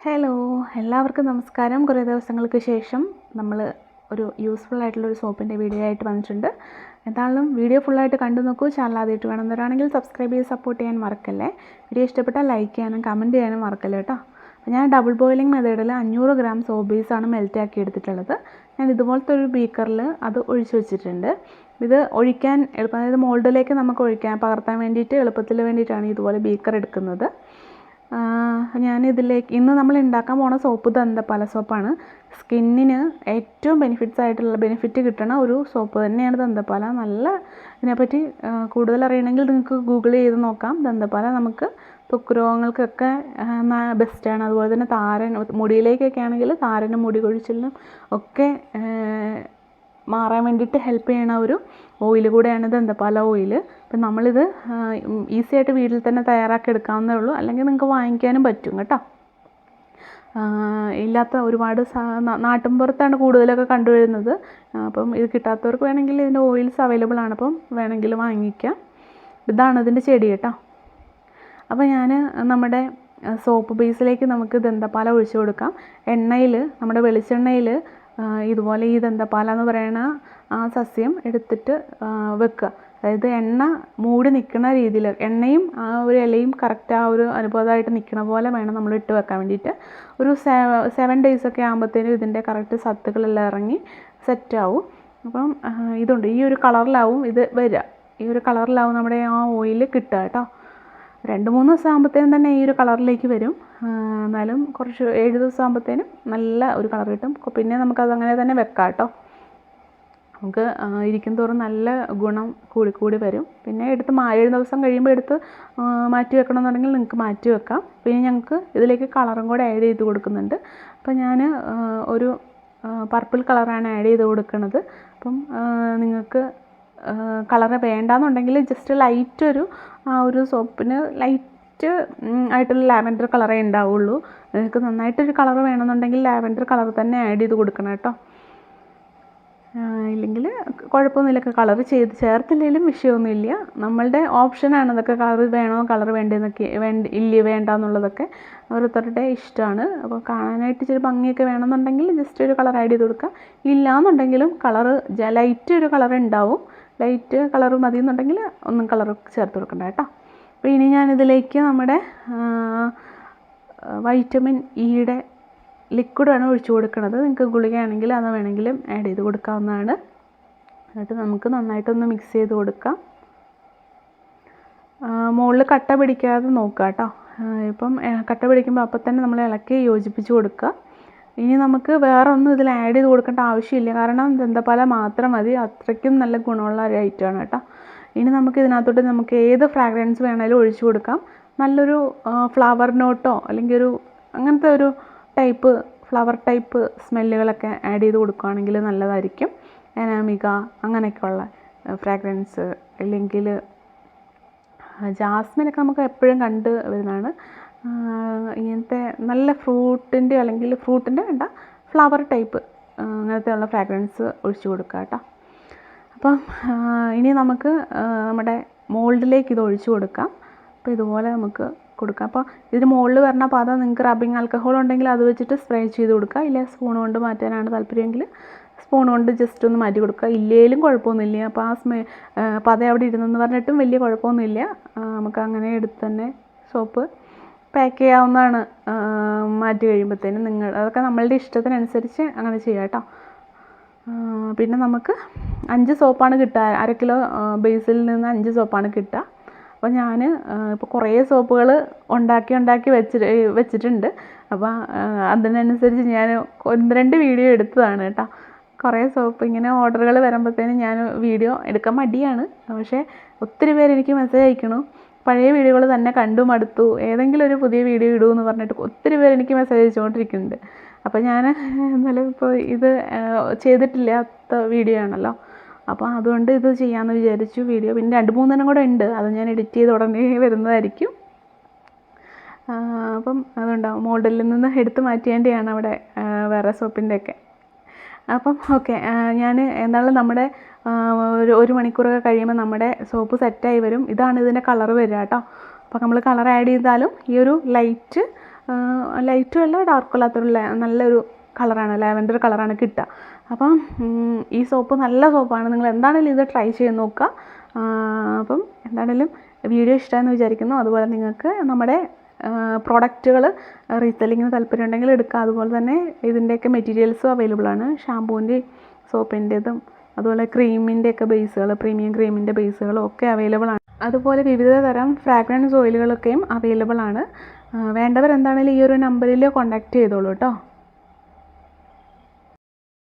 Hello, എല്ലാവർക്കും നമസ്കാരം. കുറേ ദിവസങ്ങൾക്ക് ശേഷം നമ്മൾ ഒരു യൂസ്ഫുൾ ആയിട്ടുള്ളൊരു സോപ്പിൻ്റെ വീഡിയോ ആയിട്ട് വന്നിട്ടുണ്ട്. എന്തായാലും വീഡിയോ ഫുള്ളായിട്ട് കണ്ടു നോക്കൂ. ചാനൽ ആദ്യമായിട്ട് വേണമെന്നവരാണെങ്കിൽ സബ്സ്ക്രൈബ് ചെയ്ത് സപ്പോർട്ട് ചെയ്യാൻ മറക്കല്ലേ. വീഡിയോ ഇഷ്ടപ്പെട്ടാൽ ലൈക്ക് ചെയ്യാനും കമൻറ്റ് ചെയ്യാനും മറക്കല്ലേ കേട്ടോ. അപ്പോൾ ഞാൻ ഡബിൾ ബോയിലിംഗ് മെത്തേഡിൽ 500 ഗ്രാം സോപ്പ് ബേസാണ് മെൽറ്റാക്കി എടുത്തിട്ടുള്ളത്. ഞാൻ ഇതുപോലത്തെ ഒരു ബീക്കറിൽ അത് ഒഴിച്ച് വെച്ചിട്ടുണ്ട്. ഇത് ഒഴിക്കാൻ എളുപ്പം, അതായത് മോൾഡിലേക്ക് നമുക്ക് പകർത്താൻ വേണ്ടിയിട്ട് എളുപ്പത്തിൽ വേണ്ടിയിട്ടാണ് ഇതുപോലെ ബീക്കർ എടുക്കുന്നത്. ഞാനിതിലേക്ക് ഇന്ന് നമ്മൾ ഉണ്ടാക്കാൻ പോണ സോപ്പ് ദന്തപാല സോപ്പാണ്. സ്കിന്നിന് ഏറ്റവും ബെനിഫിറ്റ് കിട്ടണ ഒരു സോപ്പ് തന്നെയാണ് ദന്തപാല. നല്ല ഇതിനെപ്പറ്റി കൂടുതൽ അറിയണമെങ്കിൽ നിങ്ങൾക്ക് ഗൂഗിൾ ചെയ്ത് നോക്കാം. ദന്തപാല നമുക്ക് ത്വക്ക് രോഗങ്ങൾക്കൊക്കെ ബെസ്റ്റാണ്. അതുപോലെ തന്നെ മുടിയിലേക്കൊക്കെ ആണെങ്കിൽ താരനും മുടി കൊഴിച്ചിലിനും ഒക്കെ മാറാൻ വേണ്ടിയിട്ട് ഹെൽപ്പ് ചെയ്യണ ഒരു ഓയിൽ കൂടെയാണ് ദന്തപാല ഓയിൽ. അപ്പം നമ്മളിത് ഈസി ആയിട്ട് വീട്ടിൽ തന്നെ തയ്യാറാക്കി എടുക്കാവുന്നേ ഉള്ളൂ. അല്ലെങ്കിൽ നിങ്ങൾക്ക് വാങ്ങിക്കാനും പറ്റും കേട്ടോ. ഇല്ലാത്ത ഒരുപാട് നാട്ടിൻപുറത്താണ് കൂടുതലൊക്കെ കണ്ടുവരുന്നത്. അപ്പം ഇത് കിട്ടാത്തവർക്ക് വേണമെങ്കിൽ ഇതിൻ്റെ ഓയിൽസ് അവൈലബിൾ ആണ്. അപ്പം വേണമെങ്കിൽ വാങ്ങിക്കാം. ഇതാണ് ഇതിൻ്റെ ചെടി കേട്ടോ. അപ്പോൾ ഞാൻ നമ്മുടെ സോപ്പ് ബേസിലേക്ക് നമുക്ക് ദന്തപാല ഒഴിച്ചു കൊടുക്കാം. നമ്മുടെ വെളിച്ചെണ്ണയിൽ ഇതുപോലെ ഈ ദന്തപാല എന്ന് പറയുന്ന ആ സസ്യം എടുത്തിട്ട് വെക്കുക. അതായത് എണ്ണ മൂടി നിൽക്കുന്ന രീതിയിൽ എണ്ണയും ആ ഒരു ഇലയും കറക്റ്റ് ആ ഒരു അനുപാതമായിട്ട് നിൽക്കുന്ന പോലെ വേണം നമ്മൾ ഇട്ട് വെക്കാൻ വേണ്ടിയിട്ട്. ഒരു 7 days ഒക്കെ ആകുമ്പോഴത്തേനും ഇതിൻ്റെ കറക്റ്റ് സത്തുകളെല്ലാം ഇറങ്ങി സെറ്റാവും. അപ്പം ഇതുണ്ട്, ഈ ഒരു കളറിലാവും ഇത് വരിക. ഈ ഒരു കളറിലാവും നമ്മുടെ ആ ഓയിൽ കിട്ടുക കേട്ടോ. 2-3 ദിവസം ആകുമ്പോഴത്തേനും തന്നെ ഈ ഒരു കളറിലേക്ക് വരും. എന്നാലും 7 ദിവസം ആകുമ്പോഴത്തേനും നല്ല ഒരു കളർ കിട്ടും. പിന്നെ നമുക്കത് അങ്ങനെ തന്നെ വെക്കാം കേട്ടോ. നമുക്ക് ഇരിക്കും തോറും നല്ല ഗുണം കൂടി വരും. പിന്നെ 7 ദിവസം കഴിയുമ്പോൾ എടുത്ത് മാറ്റി വെക്കണമെന്നുണ്ടെങ്കിൽ നിങ്ങൾക്ക് മാറ്റി വെക്കാം. പിന്നെ ഞങ്ങൾക്ക് ഇതിലേക്ക് കളറും കൂടെ ആഡ് ചെയ്ത് കൊടുക്കുന്നുണ്ട്. അപ്പം ഞാൻ ഒരു പർപ്പിൾ കളറാണ് ആഡ് ചെയ്ത് കൊടുക്കുന്നത്. അപ്പം നിങ്ങൾക്ക് കളറ് വേണ്ടാന്നുണ്ടെങ്കിൽ ജസ്റ്റ് ലൈറ്റ് ആ ഒരു സോപ്പിന് ലൈറ്റ് ആയിട്ടുള്ള ലാവൻഡർ കളറേ ഉണ്ടാവുള്ളൂ. നിങ്ങൾക്ക് നന്നായിട്ടൊരു കളർ വേണമെന്നുണ്ടെങ്കിൽ ലാവൻഡർ കളർ തന്നെ ആഡ് ചെയ്ത് കൊടുക്കണം കേട്ടോ. ഇല്ലെങ്കിൽ കുഴപ്പമൊന്നുമില്ല, കളർ ചേർത്തില്ലെങ്കിലും വിഷയമൊന്നുമില്ല. നമ്മളുടെ ഓപ്ഷനാണ് അതൊക്കെ. കളർ വേണോ കളർ വേണ്ടെന്നൊക്കെ വേണ്ടാന്നുള്ളതൊക്കെ ഓരോരുത്തരുടെ ഇഷ്ടമാണ്. അപ്പോൾ കാണാനായിട്ട് ഇച്ചിരി ഭംഗിയൊക്കെ വേണമെന്നുണ്ടെങ്കിൽ ജസ്റ്റ് ഒരു കളർ ആഡ് ചെയ്ത് കൊടുക്കുക. ഇല്ലയെന്നുണ്ടെങ്കിലും ലൈറ്റ് ഒരു കളർ ഉണ്ടാവും. ലൈറ്റ് കളർ മതി എന്നുണ്ടെങ്കിൽ ഒന്നും കളർ ചേർത്ത് കൊടുക്കണ്ട കേട്ടോ. അപ്പോൾ ഇനി ഞാനിതിലേക്ക് നമ്മുടെ വൈറ്റമിൻ ഇയുടെ ലിക്വിഡാണ് ഒഴിച്ചു കൊടുക്കുന്നത്. നിങ്ങൾക്ക് ഗുളികയാണെങ്കിൽ അത് വേണമെങ്കിലും ആഡ് ചെയ്ത് കൊടുക്കാവുന്നതാണ്. എന്നിട്ട് നമുക്ക് നന്നായിട്ടൊന്ന് മിക്സ് ചെയ്ത് കൊടുക്കാം. മുകളിൽ കട്ട പിടിക്കാതെ നോക്കുക കേട്ടോ. ഇപ്പം കട്ട പിടിക്കുമ്പോൾ അപ്പം തന്നെ നമ്മൾ ഇളക്കി യോജിപ്പിച്ച് കൊടുക്കുക. ഇനി നമുക്ക് വേറെ ഒന്നും ഇതിൽ ആഡ് ചെയ്ത് കൊടുക്കേണ്ട ആവശ്യമില്ല. കാരണം ദന്തപാല മാത്രം മതി. അത്രയ്ക്കും നല്ല ഗുണമുള്ള ഒരു ഐറ്റമാണ് കേട്ടോ. ഇനി നമുക്ക് ഇതിനകത്തോട്ട് നമുക്ക് ഏത് ഫ്രാഗ്രൻസ് വേണമെങ്കിലും ഒഴിച്ചു കൊടുക്കാം. നല്ലൊരു ഫ്ലവർ നോട്ടോ അല്ലെങ്കിൽ അങ്ങനത്തെ ഒരു ഫ്ലവർ ടൈപ്പ് സ്മെല്ലുകളൊക്കെ ആഡ് ചെയ്ത് കൊടുക്കുകയാണെങ്കിൽ നല്ലതായിരിക്കും. അനാമിക അങ്ങനെയൊക്കെയുള്ള ഫ്രാഗ്രൻസ്, അല്ലെങ്കിൽ ജാസ്മിനൊക്കെ നമുക്ക് എപ്പോഴും കണ്ട് വരുന്നതാണ്. ഇങ്ങനത്തെ നല്ല ഫ്രൂട്ടിൻ്റെ വേണ്ട, ഫ്ലവർ ടൈപ്പ് അങ്ങനത്തെയുള്ള ഫ്രാഗ്രൻസ് ഒഴിച്ചു കൊടുക്കുക കേട്ടോ. അപ്പം ഇനി നമുക്ക് നമ്മുടെ മോൾഡിലേക്ക് ഇത് ഒഴിച്ചു കൊടുക്കാം. അപ്പോൾ ഇതുപോലെ നമുക്ക് കൊടുക്കാം. അപ്പോൾ ഇതിന് മുകളിൽ വരണ പാത നിങ്ങൾക്ക് റബ്ബിങ് ആൽക്കഹോൾ ഉണ്ടെങ്കിൽ അത് വെച്ചിട്ട് സ്പ്രേ ചെയ്ത് കൊടുക്കുക. ഇല്ല സ്പൂൺ കൊണ്ട് മാറ്റാനാണ് താല്പര്യമെങ്കിൽ സ്പൂൺ കൊണ്ട് ജസ്റ്റ് ഒന്ന് മാറ്റി കൊടുക്കുക. ഇല്ലേലും കുഴപ്പമൊന്നുമില്ല. അപ്പോൾ ആ പത അവിടെ ഇരുന്നെന്ന് പറഞ്ഞിട്ടും വലിയ കുഴപ്പമൊന്നുമില്ല. നമുക്ക് അങ്ങനെ എടുത്ത് തന്നെ സോപ്പ് പാക്ക് ചെയ്യാവുന്നതാണ്. മാറ്റി കഴിയുമ്പോഴത്തേനും അതൊക്കെ നമ്മളുടെ ഇഷ്ടത്തിനനുസരിച്ച് അങ്ങനെ ചെയ്യാം കേട്ടോ. പിന്നെ നമുക്ക് 5 സോപ്പാണ് കിട്ടുക. 1/2 കിലോ ബേസിൽ നിന്ന് 5 സോപ്പാണ് കിട്ടുക. അപ്പോൾ ഞാൻ ഇപ്പോൾ കുറേ സോപ്പുകൾ ഉണ്ടാക്കി വെച്ചിട്ടുണ്ട്. അപ്പോൾ അതിനനുസരിച്ച് ഞാൻ 1-2 വീഡിയോ എടുത്തതാണ് കേട്ടോ. കുറേ സോപ്പ് ഇങ്ങനെ ഓർഡറുകൾ വരുമ്പോഴത്തേനും ഞാൻ വീഡിയോ എടുക്കാൻ മടിയാണ്. പക്ഷേ ഒത്തിരി പേര് എനിക്ക് മെസ്സേജ് അയക്കണു, പഴയ വീഡിയോകൾ തന്നെ കണ്ടു മടുത്തു, ഏതെങ്കിലും ഒരു പുതിയ വീഡിയോ ഇടുമെന്ന് പറഞ്ഞിട്ട് ഒത്തിരി പേര് എനിക്ക് മെസ്സേജ് അയച്ചുകൊണ്ടിരിക്കുന്നുണ്ട്. അപ്പോൾ ഞാൻ എന്നാലും ഇപ്പോൾ ഇത് ചെയ്തിട്ടില്ലാത്ത വീഡിയോ ആണല്ലോ. അപ്പോൾ അതുകൊണ്ട് ഇത് ചെയ്യാമെന്ന് വിചാരിച്ചു വീഡിയോ. പിന്നെ 2-3 കൂടെ ഉണ്ട്. അത് ഞാൻ എഡിറ്റ് ചെയ്ത് ഉടനെ വരുന്നതായിരിക്കും. അപ്പം അതുണ്ടാവും. മോഡലിൽ നിന്ന് എടുത്ത് മാറ്റേണ്ടിയാണ് അവിടെ വേറെ സോപ്പിൻ്റെയൊക്കെ. അപ്പം ഓക്കെ, ഞാൻ എന്നാലും നമ്മുടെ 1 മണിക്കൂറൊക്കെ കഴിയുമ്പോൾ നമ്മുടെ സോപ്പ് സെറ്റായി വരും. ഇതാണ് ഇതിൻ്റെ കളർ വരിക കേട്ടോ. അപ്പോൾ നമ്മൾ കളർ ആഡ് ചെയ്താലും ഈ ഒരു ലൈറ്റ് ലൈറ്റും അല്ല ഡാർക്കും അല്ലാത്തൊരു നല്ലൊരു കളറാണ്, ലാവൻഡർ കളറാണ് കിട്ടുക. അപ്പം ഈ സോപ്പ് നല്ല സോപ്പാണ്, നിങ്ങൾ എന്താണെങ്കിലും ഇത് ട്രൈ ചെയ്ത് നോക്കുക. അപ്പം എന്താണെങ്കിലും വീഡിയോ ഇഷ്ടമായെന്ന് വിചാരിക്കുന്നു. അതുപോലെ നിങ്ങൾക്ക് നമ്മുടെ പ്രോഡക്റ്റുകൾ റീസെല്ലിങ്ങിന് താല്പര്യം ഉണ്ടെങ്കിൽ എടുക്കുക. അതുപോലെ തന്നെ ഇതിൻ്റെയൊക്കെ മെറ്റീരിയൽസും അവൈലബിൾ ആണ്, ഷാമ്പൂവിൻ്റെയും സോപ്പിൻ്റെതും അതുപോലെ ക്രീമിൻ്റെയൊക്കെ ബേസുകൾ, പ്രീമിയം ക്രീമിൻ്റെ ബേസുകളും ഒക്കെ അവൈലബിൾ ആണ്. അതുപോലെ വിവിധ തരം ഫ്രാഗ്രൻസ് ഓയിലുകളൊക്കെയും അവൈലബിൾ ആണ്. വേണ്ടവർ എന്താണെങ്കിലും ഈ ഒരു നമ്പറിൽ കോൺടാക്റ്റ് ചെയ്തോളൂ കേട്ടോ.